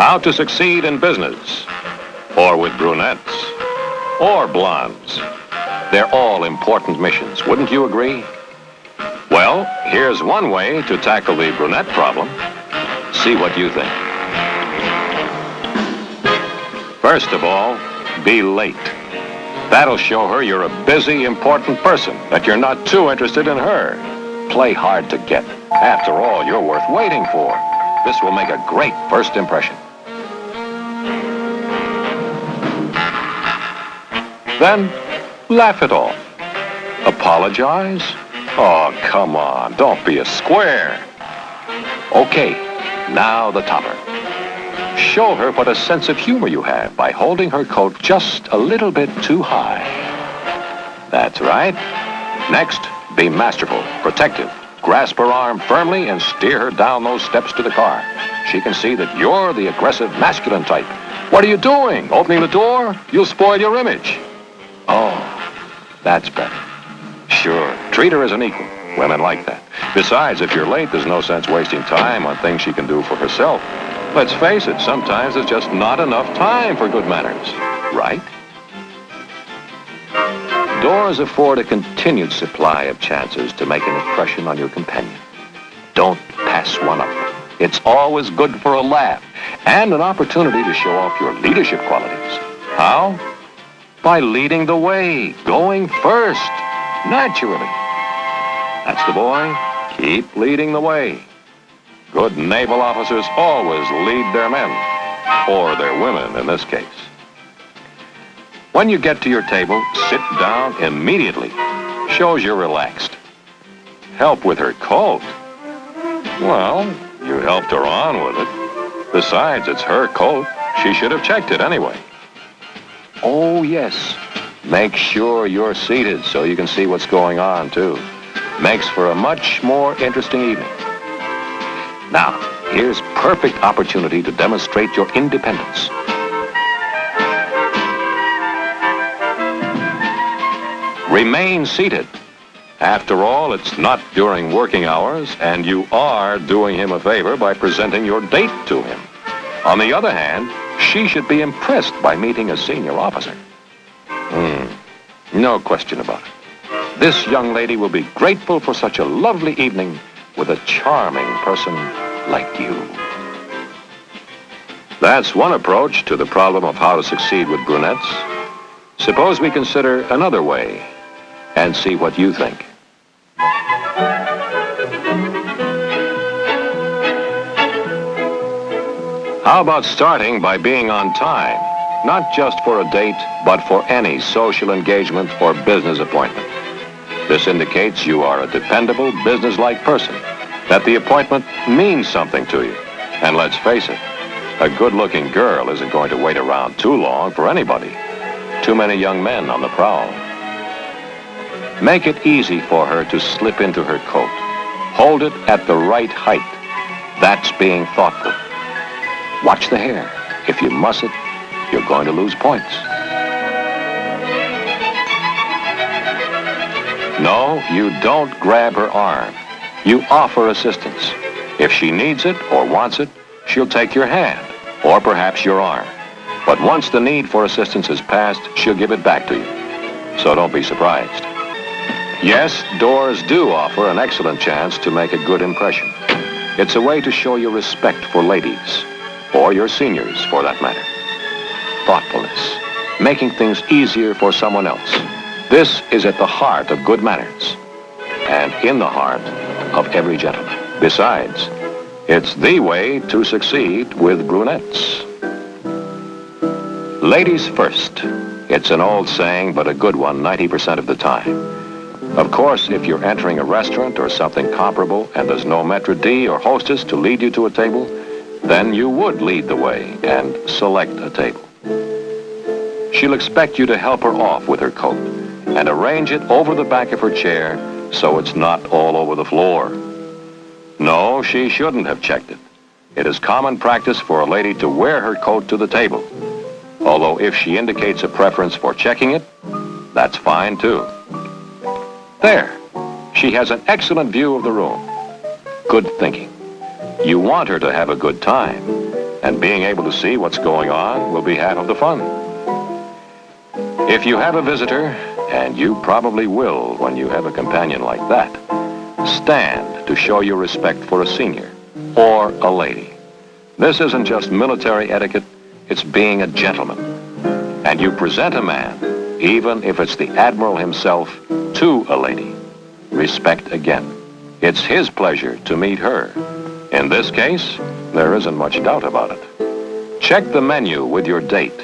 How to succeed in business, or with brunettes, or blondes. They're all important missions, wouldn't you agree? Well, here's one way to tackle the brunette problem. See what you think. First of all, be late. That'll show her you're a busy, important person, that you're not too interested in her. Play hard to get. After all, you're worth waiting for. This will make a great first impression. Then, laugh it off. Apologize? Oh, come on, don't be a square. Okay, now the topper. Show her what a sense of humor you have by holding her coat just a little bit too high. That's right. Next, be masterful, protective. Grasp her arm firmly and steer her down those steps to the car. She can see that you're the aggressive masculine type. What are you doing? Opening the door? You'll spoil your image. Oh, that's better. Sure, treat her as an equal. Women like that. Besides, if you're late, there's no sense wasting time on things she can do for herself. Let's face it, sometimes there's just not enough time for good manners, right? Doors afford a continued supply of chances to make an impression on your companion. Don't pass one up. It's always good for a laugh and an opportunity to show off your leadership qualities. How? By leading the way, going first, naturally. That's the boy. Keep leading the way. Good naval officers always lead their men, or their women in this case. When you get to your table, sit down immediately. Shows you're relaxed. Help with her coat. Well, you helped her on with it. Besides, it's her coat. She should have checked it anyway. Oh, yes. Make sure you're seated so you can see what's going on, too. Makes for a much more interesting evening. Now, here's perfect opportunity to demonstrate your independence. Remain seated. After all, it's not during working hours, and you are doing him a favor by presenting your date to him. On the other hand, she should be impressed by meeting a senior officer. No question about it. This young lady will be grateful for such a lovely evening with a charming person like you. That's one approach to the problem of how to succeed with brunettes. Suppose we consider another way and see what you think. How about starting by being on time? Not just for a date, but for any social engagement or business appointment. This indicates you are a dependable, businesslike person, that the appointment means something to you. And let's face it, a good-looking girl isn't going to wait around too long for anybody. Too many young men on the prowl. Make it easy for her to slip into her coat. Hold it at the right height. That's being thoughtful. Watch the hair. If you muss it, you're going to lose points. No, you don't grab her arm. You offer assistance. If she needs it or wants it, she'll take your hand, or perhaps your arm. But once the need for assistance is past, she'll give it back to you. So don't be surprised. Yes, doors do offer an excellent chance to make a good impression. It's a way to show your respect for ladies, or your seniors for that matter. Thoughtfulness, making things easier for someone else. This is at the heart of good manners, and in the heart of every gentleman. Besides, it's the way to succeed with brunettes. Ladies first. It's an old saying, but a good one 90% of the time. Of course, if you're entering a restaurant or something comparable and there's no maitre d' or hostess to lead you to a table, then you would lead the way and select a table. She'll expect you to help her off with her coat and arrange it over the back of her chair so it's not all over the floor. No, she shouldn't have checked it. It is common practice for a lady to wear her coat to the table. Although if she indicates a preference for checking it, that's fine too. There, she has an excellent view of the room. Good thinking. You want her to have a good time, and being able to see what's going on will be half of the fun. If you have a visitor, and you probably will when you have a companion like that, stand to show your respect for a senior or a lady. This isn't just military etiquette, it's being a gentleman. And you present a man, even if it's the admiral himself, to a lady. Respect again. It's his pleasure to meet her. In this case, there isn't much doubt about it. Check the menu with your date.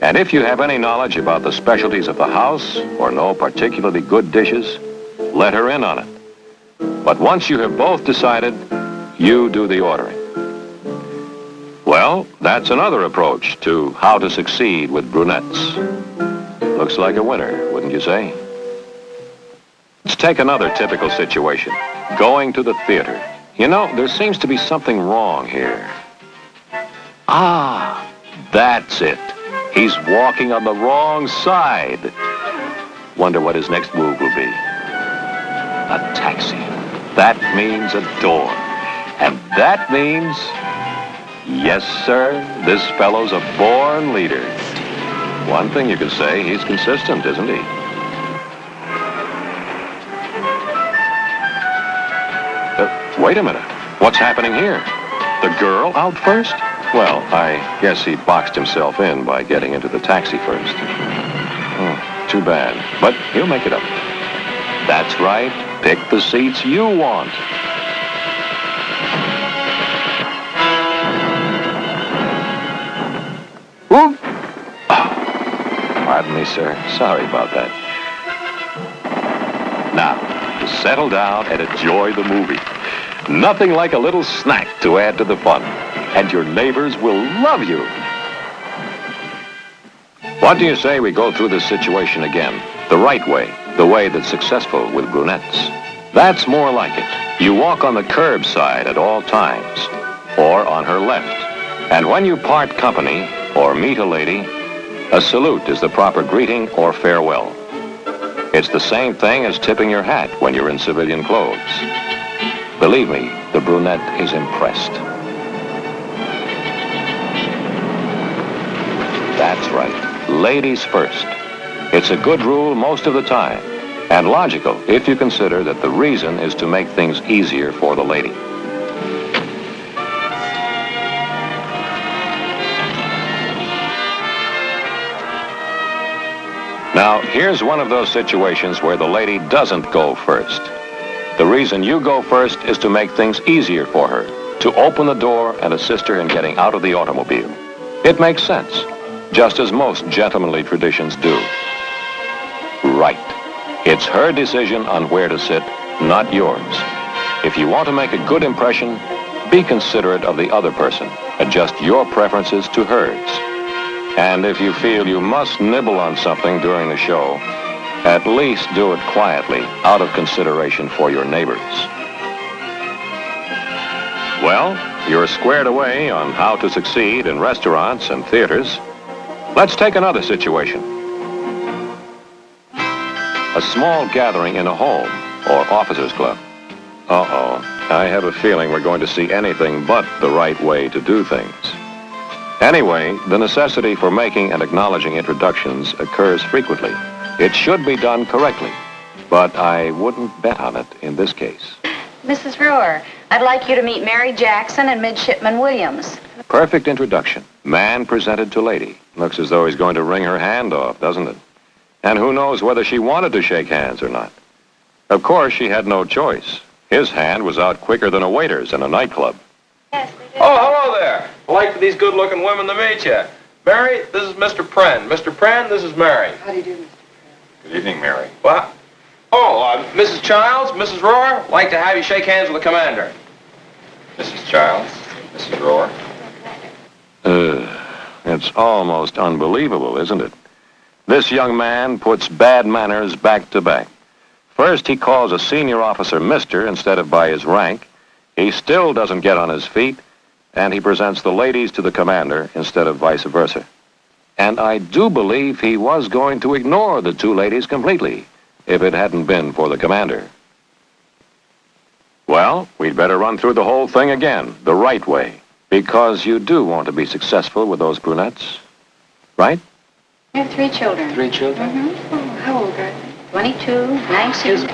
And if you have any knowledge about the specialties of the house or know particularly good dishes, let her in on it. But once you have both decided, you do the ordering. Well, that's another approach to how to succeed with brunettes. Looks like a winner, wouldn't you say? Let's take another typical situation. Going to the theater. You know, there seems to be something wrong here. Ah, that's it. He's walking on the wrong side. Wonder what his next move will be. A taxi. That means a door. And that means... Yes, sir, this fellow's a born leader. One thing you can say, he's consistent, isn't he? Wait a minute. What's happening here? The girl out first? Well, I guess he boxed himself in by getting into the taxi first. Too bad. But he'll make it up. That's right. Pick the seats you want. Whoop! Oh, pardon me, sir. Sorry about that. Now, to settle down and enjoy the movie. Nothing like a little snack to add to the fun. And your neighbors will love you. What do you say we go through this situation again? The right way, the way that's successful with brunettes. That's more like it. You walk on the curbside at all times, or on her left. And when you part company, or meet a lady, a salute is the proper greeting or farewell. It's the same thing as tipping your hat when you're in civilian clothes. Believe me, the brunette is impressed. That's right. Ladies first. It's a good rule most of the time, and logical if you consider that the reason is to make things easier for the lady. Now, here's one of those situations where the lady doesn't go first. The reason you go first is to make things easier for her, to open the door and assist her in getting out of the automobile. It makes sense, just as most gentlemanly traditions do. Right. It's her decision on where to sit, not yours. If you want to make a good impression, be considerate of the other person. Adjust your preferences to hers. And if you feel you must nibble on something during the show, at least do it quietly, out of consideration for your neighbors. Well, you're squared away on how to succeed in restaurants and theaters. Let's take another situation. A small gathering in a home or officers' club. Uh-oh, I have a feeling we're going to see anything but the right way to do things. Anyway, the necessity for making and acknowledging introductions occurs frequently. It should be done correctly, but I wouldn't bet on it in this case. Mrs. Brewer, I'd like you to meet Mary Jackson and Midshipman Williams. Perfect introduction. Man presented to lady. Looks as though he's going to wring her hand off, doesn't it? And who knows whether she wanted to shake hands or not. Of course, she had no choice. His hand was out quicker than a waiter's in a nightclub. Yes, oh, hello there. I'd like for these good-looking women to meet you. Mary, this is Mr. Pren. Mr. Pren, this is Mary. How do you do, Mr. Pren? Good evening, Mary. What? Oh, Mrs. Childs, Mrs. Rohr, I'd like to have you shake hands with the commander. Mrs. Childs, Mrs. Rohr. It's almost unbelievable, isn't it? This young man puts bad manners back to back. First, he calls a senior officer Mr. instead of by his rank. He still doesn't get on his feet, and he presents the ladies to the commander instead of vice versa. And I do believe he was going to ignore the two ladies completely, if it hadn't been for the commander. Well, we'd better run through the whole thing again, the right way. Because you do want to be successful with those brunettes, right? You have 3 children. 3 children? Mm-hmm. Oh, how old are they? 22, 19.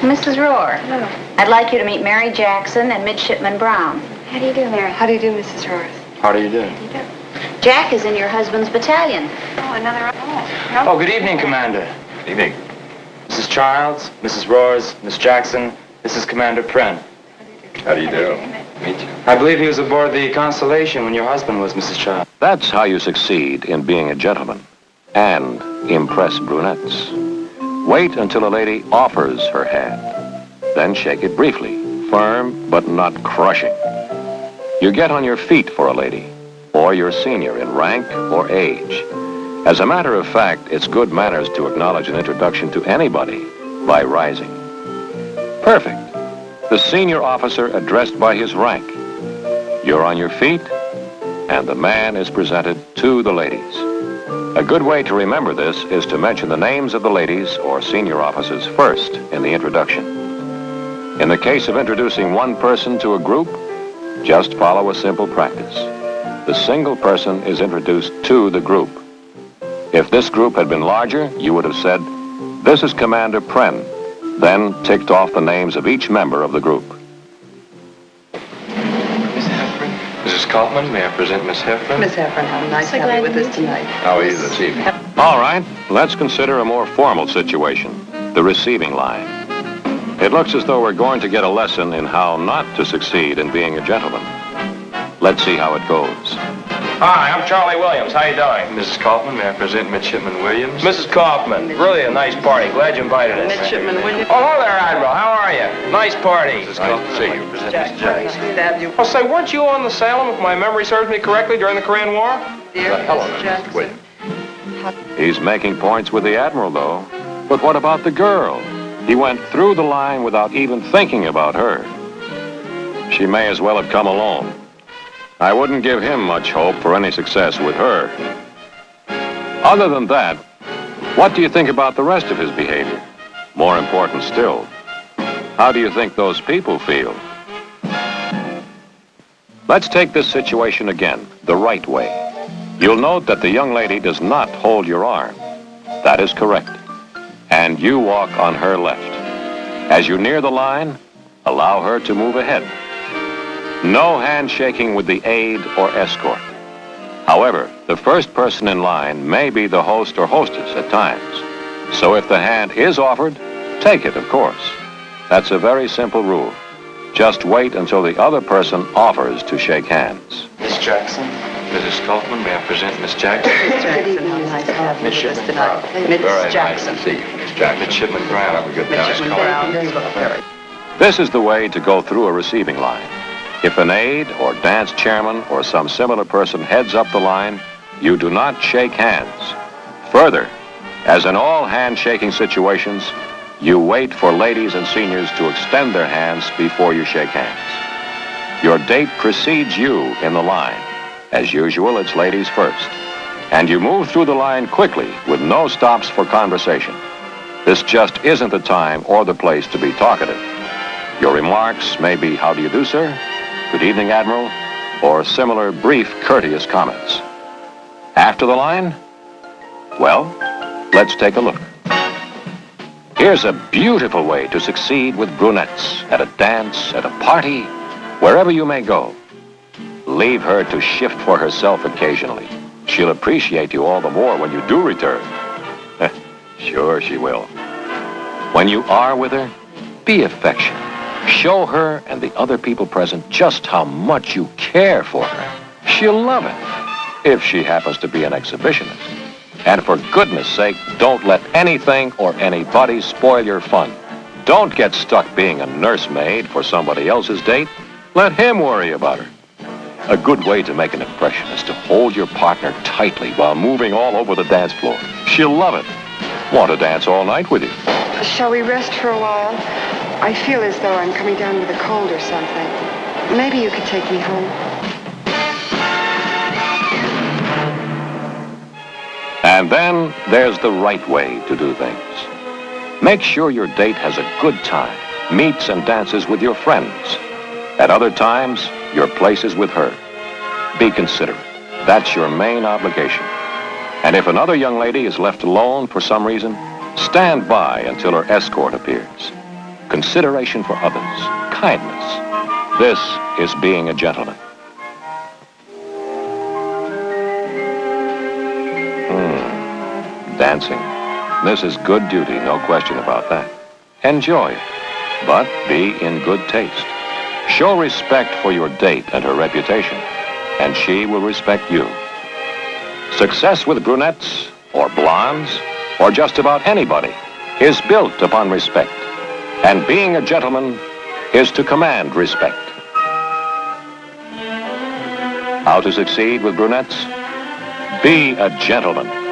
Mrs. Rohr, Hello. I'd like you to meet Mary Jackson and Midshipman Brown. How do you do, Mary? How do you do, Mrs. Rohr? How do you do? How do you do? Jack is in your husband's battalion. Oh, another... Oh, Oh, good evening, Commander. Good evening. Mrs. Childs, Mrs. Roars, Miss Jackson, this is Commander Pren. How do you do? Meet you. I believe he was aboard the Constellation when your husband was, Mrs. Childs. That's how you succeed in being a gentleman and impress brunettes. Wait until a lady offers her hand. Then shake it briefly, firm but not crushing. You get on your feet for a lady, or your senior in rank or age. As a matter of fact, it's good manners to acknowledge an introduction to anybody by rising. Perfect. The senior officer addressed by his rank. You're on your feet, and the man is presented to the ladies. A good way to remember this is to mention the names of the ladies or senior officers first in the introduction. In the case of introducing one person to a group, just follow a simple practice. The single person is introduced to the group. If this group had been larger, you would have said, "This is Commander Pren," then ticked off the names of each member of the group. Miss Heffron. Mrs. Kaufman, may I present Miss Heffron? Miss Heffron, how nice to have you with us tonight. How are you this evening? All right, let's consider a more formal situation, the receiving line. It looks as though we're going to get a lesson in how not to succeed in being a gentleman. Let's see how it goes. Hi, I'm Charlie Williams. How you doing? Mrs. Kaufman, may I present Midshipman Williams? Mrs. Kaufman, really a nice party. Glad you invited us. Midshipman Williams. Oh, hello there, Admiral. How are you? Nice party. Mrs. Kaufman, see you. Present Miss Jackson. Oh, say, weren't you on the Salem, if my memory serves me correctly, during the Korean War? Hello, Mr. Williams. He's making points with the Admiral, though. But what about the girl? He went through the line without even thinking about her. She may as well have come alone. I wouldn't give him much hope for any success with her. Other than that, what do you think about the rest of his behavior? More important still, how do you think those people feel? Let's take this situation again, the right way. You'll note that the young lady does not hold your arm. That is correct. And you walk on her left. As you near the line, allow her to move ahead. No handshaking with the aide or escort. However, the first person in line may be the host or hostess at times. So if the hand is offered, take it, of course. That's a very simple rule. Just wait until the other person offers to shake hands. Miss Jackson, Mrs. Kaufman, may I present Miss Jackson? Miss Jackson, how nice to have you with us tonight. Miss Jackson. to see you, Miss Jackson. Midshipman Brown. Have a good Midshipman Brown, you look very... This is the way to go through a receiving line. If an aide or dance chairman or some similar person heads up the line, you do not shake hands. Further, as in all handshaking situations, you wait for ladies and seniors to extend their hands before you shake hands. Your date precedes you in the line. As usual, it's ladies first. And you move through the line quickly with no stops for conversation. This just isn't the time or the place to be talkative. Your remarks may be, "How do you do, sir?" "Good evening, Admiral," or similar brief, courteous comments. After the line? Well, let's take a look. Here's a beautiful way to succeed with brunettes at a dance, at a party, wherever you may go. Leave her to shift for herself occasionally. She'll appreciate you all the more when you do return. Sure she will. When you are with her, be affectionate. Show her and the other people present just how much you care for her. She'll love it, if she happens to be an exhibitionist. And for goodness sake, don't let anything or anybody spoil your fun. Don't get stuck being a nursemaid for somebody else's date. Let him worry about her. A good way to make an impression is to hold your partner tightly while moving all over the dance floor. She'll love it. Want to dance all night with you. Shall we rest for a while? I feel as though I'm coming down with a cold or something. Maybe you could take me home. And then there's the right way to do things. Make sure your date has a good time, meets and dances with your friends. At other times, your place is with her. be considerate. That's your main obligation. And if another young lady is left alone for some reason, stand by until her escort appears. Consideration for others, kindness. This is being a gentleman. Dancing. This is good duty, no question about that. Enjoy it, but be in good taste. Show respect for your date and her reputation, and she will respect you. Success with brunettes, or blondes, or just about anybody, is built upon respect. And being a gentleman is to command respect. How to succeed with brunettes? Be a gentleman.